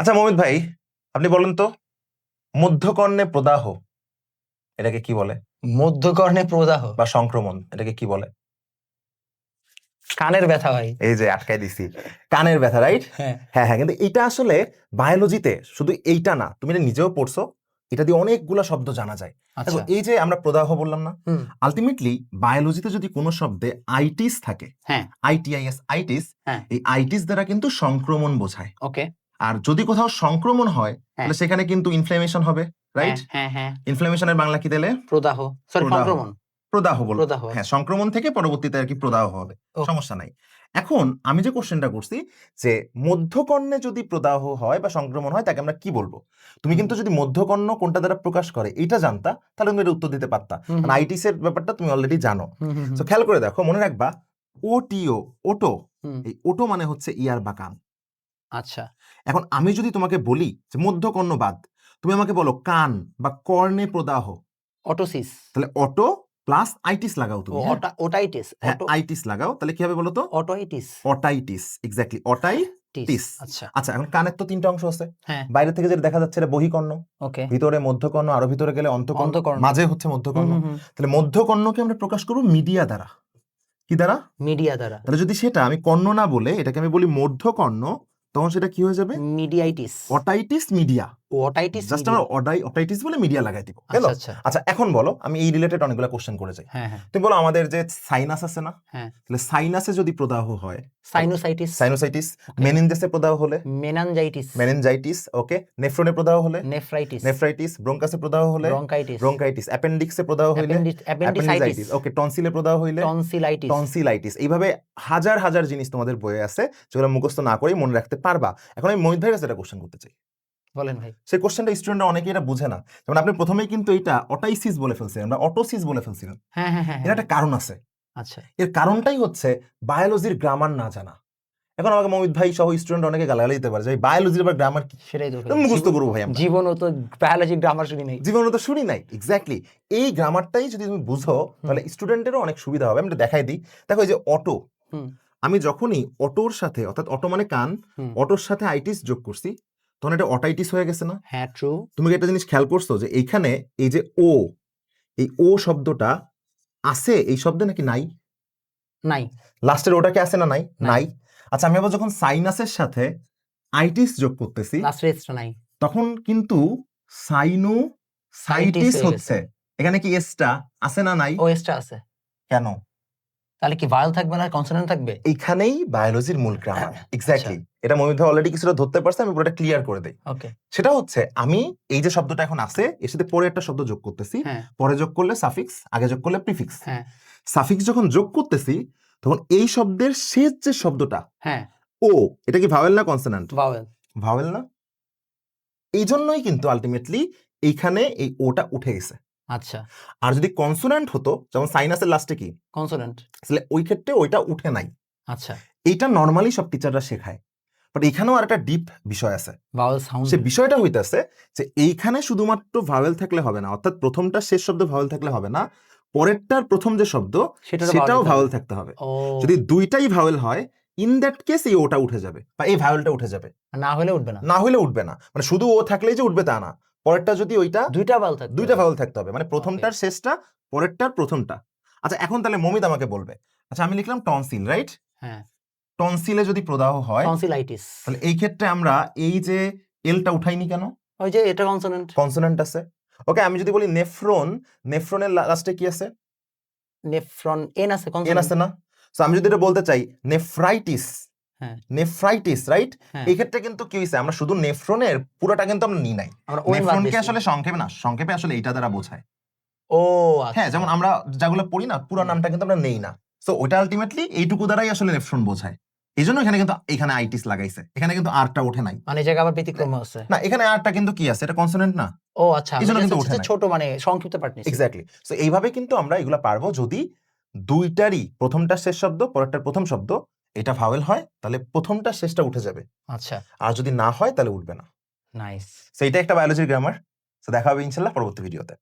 আচ্ছা মমিত ভাই, আপনি বলেন তো, মধ্যকর্ণে প্রদাহ এটাকে কি বলে? মধ্যকর্ণে প্রদাহ বা সংক্রমণ এটাকে কি বলে? কানের ব্যথা ভাই। এই যে আটকাই দিছি, কানের ব্যথা, রাইট? হ্যাঁ হ্যাঁ হ্যাঁ, কিন্তু এটা আসলে বায়োলজিতে শুধু এইটা না, তুমি এটা নিজেও পড়ছো, এটা দিয়ে অনেকগুলা শব্দ জানা যায়। দেখো, আচ্ছা এই যে আমরা প্রদাহ বললাম না, হুম আলটিমেটলি বায়োলজিতে যদি কোনো শব্দে আইটিস থাকে, হ্যাঁ আইটিআইএস, আইটিস, হ্যাঁ এই আইটিস দ্বারা কিন্তু সংক্রমণ বোঝায়। ওকে আর যদি কোথাও সংক্রমণ হয় হ্যাঁ তাহলে সেখানে কিন্তু ইনফ্লামেশন হবে, হ্যাঁ রাইট? হ্যাঁ হ্যাঁ ইনফ্লামেশনের বাংলা কি দিলে? প্রদাহ, সরি প্রদাহ। সংক্রমণ। প্রদাহ বলবো। প্রদাহ, হ্যাঁ, আচ্ছা। সংক্রমণ থেকে পরবর্তীতে আর কি প্রদাহ হবে, Okay. সমস্যা নাই। এখন আমি যে কোশ্চেনটা করছি যে মধ্যকর্ণে যদি প্রদাহ হয় বা সংক্রমণ হয় তাকে আমরা কি বলবো? তুমি কিন্তু যদি মধ্যকর্ণ কোনটা দ্বারা প্রকাশ করে এটা জানতা তাহলে তুমি এটা উত্তর দিতে পারতা, কারণ আইটিস এর ব্যাপারটা তুমি অলরেডি জানো। তো খেয়াল করে দেখো, মনে রাখবা ওটিও, ওটো, এই ওটো মানে হচ্ছে ইয়ার বা কান। আচ্ছা, এখন আমি যদি তোমাকে বলি যে মধ্যকর্ণ বাদ, তুমি আমাকে বলো কান বা কর্ণে প্রদাহ, অটোসিস, তাহলে অটো প্লাস আইটিস লাগাও তুমি। ওটাইটিস, হ্যাঁ, আইটিস লাগাও, তাহলে কি হবে বলো তো? অটোইটিস, অটাইটিস, এক্স্যাক্টলি, অটাইটিস। আচ্ছা আচ্ছা, এখন কানের তো তিনটা অংশ আছে, হ্যাঁ বাইরে থেকে যেটা দেখা যাচ্ছে এটা বহিকর্ণ, ওকে ভিতরে মধ্যকর্ণ, আরো ভিতরে গেলে অন্তকর্ণ, অন্তঃকর্ণ। মাঝে হচ্ছে মধ্যকর্ণ। তাহলে মধ্যকর্ণকে আমরা প্রকাশ করব মিডিয়া দ্বারা। কি দ্বারা? মিডিয়া দ্বারা। তাহলে যদি সেটা আমি কর্ণ না বলে এটাকে আমি বলি মধ্যকর্ণ, তখন সেটা কি হয়ে যাবে? মিডিয়াইটিস, otitis media. Otitis just media. আমরা অটাইটিস বলে মিডিয়া লাগাই দিব। আচ্ছা আচ্ছা আচ্ছা, এখন বলো, আমি এই রিলেটেড অনেকগুলো কোশ্চেন করে যাই। হ্যাঁ হ্যাঁ তুমি বলো, আমাদের যে সাইনাস আছে না, হ্যাঁ তাহলে সাইনাসে যদি প্রদাহ হয়, সাইনোসাইটিস, সাইনোসাইটিস, মেনিনজাসে প্রদাহ হলে মেনানজাইটিস, মেনিনজাইটিস, ওকে, নেফ্রনে প্রদাহ হলে নেফ্রাইটিস, নেফ্রাইটিস, ব্রঙ্কাসে প্রদাহ হলে ব্রঙ্কাইটিস, ব্রঙ্কাইটিস, অ্যাপেন্ডিক্সে প্রদাহ হইলে অ্যাপেন্ডিসাইটিস, ওকে, টনসিলে প্রদাহ হইলে টনসিলাইটিস। টনসিলাইটিস। এইভাবে হাজার হাজার জিনিস তোমাদের বইয়ে আছে যেগুলো মুখস্থ না করেই মনে রাখতে পারবা। এখন আমি মোহিত ভাইয়ের কাছে একটা কোশ্চেন করতে চাই। বলেন ভাই। সেই কোশ্চেনটা স্টুডেন্টরা অনেকেই এটা বুঝে না। যেমন আপনি প্রথমেই কিন্তু এটা অটাইসিস বলে ফেলছিলেন, আমরা অটোসিস বলে ফেলছিলাম। হ্যাঁ হ্যাঁ হ্যাঁ এর একটা কারণ আছে। আচ্ছা এর কারণটাই হচ্ছে বায়োলজির গ্রামার না জানা। এখন আমাকে মমিত ভাই সহ স্টুডেন্ট অনেকে গালাগালি দিতে পারে যে বায়োলজির আবার গ্রামার কি, সেটাই তো তুমি মুখস্থ করবো ভাই। আমরা জীবনও তো বায়োলজি গ্রামার শুনি নাই, জীবনে তো শুনি নাই। এক্স্যাক্টলি, এই গ্রামারটাই যদি তুমি বুঝো তাহলে স্টুডেন্টেরও অনেক সুবিধা হবে। আমি এটা দেখাই দিই। দেখো, এই যে অটো, আমি যখনই অটোর সাথে, অর্থাৎ অটো মানে কান, অটোর সাথে আইটিস যোগ করছি তখন এটা অটাইটিস হয়ে গেছে না? হ্যাঁ ট্রু। তুমি কি একটা জিনিস খেয়াল করছো যে এইখানে এই যে ও, এই ও শব্দটা আছে এই শব্দে নাকি নাই? নাই। লাস্টের ওটাকে আছে না? নাই, নাই। আচ্ছা, আমি আবার যখন সাইনাসের সাথে আইটিস যোগ করতেছি লাস্টের এসটা নাই, তখন কিন্তু সাইনোসাইটিস হচ্ছে। এখানে কি এসটা আছে না নাই? ও এসটা আছে। কেন? তাহলে কি ভাওয়েল থাকবে না কনসোনেন্ট থাকবে? এইখানেই বায়োলজির মূল গ্রামার। এক্স্যাক্টলি, এটা মমিত ভাই অলরেডি কিছুটা ধরতে পারছে, আমি পুরোটা ক্লিয়ার করে দেই। ওকে, সেটা হচ্ছে আমি এই যে শব্দটা এখন আছে এর সাথে পরে একটা শব্দ যোগ করতেছি, পরে যোগ করলে সাফিক্স, আগে যোগ করলে প্রিফিক্স। সাফিক্স যখন যোগ করতেছি তখন এই শব্দের শেষ যে শব্দটা ও, এটা কি ভাওয়েল না কনসোনেন্ট? ভাওয়েল। ভাওয়েল না? এই জন্যই কিন্তু আলটিমেটলি এইখানে এই ওটা উঠে গেছে। আচ্ছা, আর যদি কনসোনেন্ট হতো, যেমন সাইনাসের লাস্টে কি কনসোনেন্ট, তাহলে ওই ক্ষেত্রে ওইটা উঠে নাই। আচ্ছা, এইটা নরমালি সব টিচাররা শেখায়, বাট এখানেও আর একটা ডিপ বিষয় আছে। ভাওয়েল সাউন্ড, সে বিষয়টা হইতাছে যে এইখানে শুধুমাত্র ভাওয়েল থাকলে হবে না, অর্থাৎ প্রথমটা শেষ শব্দ ভাওয়েল থাকলে হবে না, পরেরটার প্রথম যে শব্দ সেটাও ভাওয়েল থাকতে হবে। যদি দুইটাই ভাওয়েল হয়, ইন দ্যাট কেস এই ওটা উঠে যাবে বা এই ভাওয়েলটা উঠে যাবে, না হলে উঠবে না। না হলে উঠবে না। মানে শুধু ও থাকলেই যে উঠবে তা না, পরেরটা যদি ওইটা দুইটা ভাওয়েল থাকতে হবে, মানে প্রথমটার শেষটা, পরেরটার প্রথমটা। আচ্ছা, এখন তাহলে মমিত আমাকে বলবে, আচ্ছা আমি লিখলাম টনসিল, রাইট? হ্যাঁ, টনসিলে যদি প্রদাহ হয় টনসিলাইটিস, তাহলে এই ক্ষেত্রে আমরা এই যে এলটা উঠাইনি কেন? ওই যে এটা কনসোনেন্ট, কনসোনেন্ট আছে। ওকে, আমি যদি বলি নেফ্রন, নেফ্রনের লাস্টে কি আছে? নেফ্রন, এন আছে, এন কনসোনেন্ট আছে না? সো আমি যদি এটা বলতে চাই নেফ্রাইটিস, নেফ্রাইটিস, রাইট? এই ক্ষেত্রে কিন্তু কি হইছে, আমরা শুধু নেফ্রনের পুরোটা কিন্তু আমরা নিই নাই। নেফ্রনকে আসলে সংক্ষেপে না, সংক্ষেপে আসলে এইটা দ্বারা বোঝায়। ও হ্যাঁ, যেমন আমরা যেগুলো পড়ি না, পুরো নামটা কিন্তু আমরা নেই না। সো ওইটা আলটিমেটলি এইটুকু দ্বারাই আসলে নেফ্রন বোঝায়। এই জন্য এখানে কিন্তু এখানে আইটিস লাগাইছে, এখানে কিন্তু আরটা ওঠে নাই। মানে জায়গা আবার ব্যতিক্রম আছে না, এখানে আরটা কিন্তু কি আছে, এটা কনসোনেন্ট না। ও আচ্ছা, এই জন্য কিন্তু ওঠে নাই। ছোট মানে সংক্ষিপ্ত পার্ট নিছি। এক্স্যাক্টলি। সো এইভাবে কিন্তু আমরা এগুলা পারবো যদি দুইটারই প্রথমটার শেষ শব্দ পরেরটার প্রথম শব্দ এটা ভাওয়েল হয়, তাহলে প্রথমটা শেষটা উঠে যাবে। আচ্ছা, আর যদি না হয় তাহলে উঠবে না। নাইস। সো এটা একটা বায়োলজির গ্রামার। সো দেখা হবে ইনশাআল্লাহ পরবর্তী ভিডিওতে।